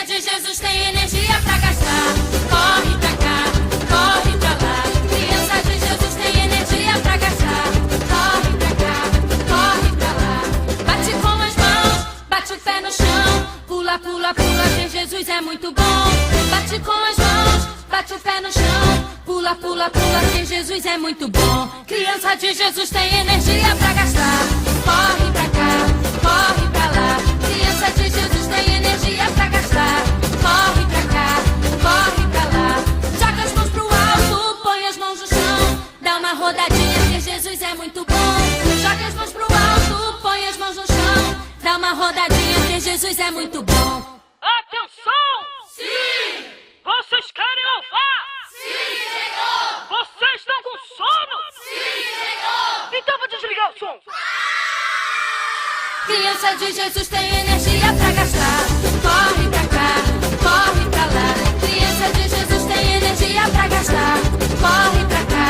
Criança de Jesus tem energia pra gastar. Corre pra cá, corre pra lá. Criança de Jesus tem energia pra gastar. Corre pra cá, corre pra lá. Bate com as mãos, bate o pé no chão. Pula, pula, pula, ter Jesus é muito bom. Bate com as mãos, bate o pé no chão. Pula, pula, pula, ter Jesus é muito bom. Criança de Jesus tem energia pra gastar. Corre pra cá, corre pra lá. Criança de Jesus tem energia pra gastar. Corre pra cá, corre pra lá. Joga as mãos pro alto, põe as mãos no chão. Dá uma rodadinha que Jesus é muito bom. Joga as mãos pro alto, põe as mãos no chão. Dá uma rodadinha que Jesus é muito bom. Atenção! Sim! Vocês querem louvar? Sim, Senhor! Vocês estão com sono? Sim, Senhor! Então vou desligar o som. Criança de Jesus tem energia pra gastar. Corre pra cá, corre pra lá. Criança de Jesus tem energia pra gastar. Corre pra cá,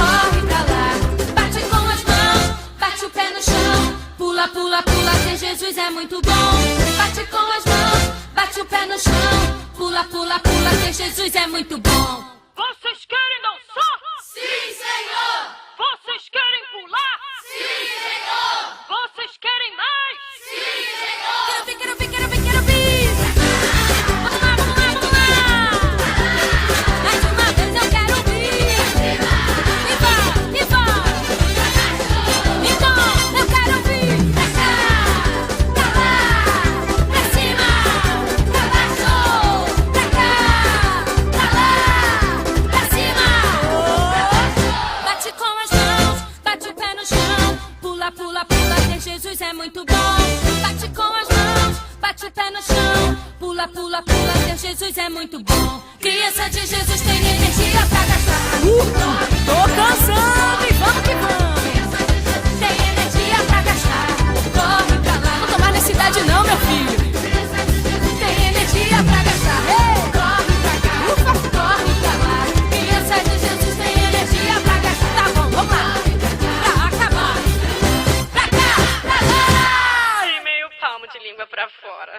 corre pra lá. Bate com as mãos, bate o pé no chão. Pula, pula, pula, que Jesus é muito bom. Bate com as mãos, bate o pé no chão. Pula, pula, pula, que Jesus é muito bom. Vocês querem dançar? Sim, Senhor! Vocês querem pular? Sim, Senhor! Vocês querem mais? Sim, Senhor! Quero ver, quero ver, quero ver, quero ver! Vamos lá, vamos lá, vamos lá! Mais uma vez eu quero ouvir! E vai, e vai! Então eu quero ouvir! Pra cá, pra lá, pra cima, pra baixo! Pra cá, pra lá, pra cima! Bate com as mãos, bate o pé no chão. Pula, pula, pula, que Jesus é muito bom. Bate com as mãos, bate o pé no chão. Pula, pula, pula, que Jesus é muito bom. Criança de Jesus tem energia pra gastar. Tô cansando e vamos que vamos. Criança de Jesus tem energia pra gastar. Corre pra lá. Não tô mais nessa idade não, meu filho. Criança de Jesus tem energia pra gastar. Corre pra cá, corre pra lá. Criança de Jesus tem energia pra gastar. Tá bom, vamos lá. Pra acabar. Pra cá, pra lá. E meio palmo de língua pra fora.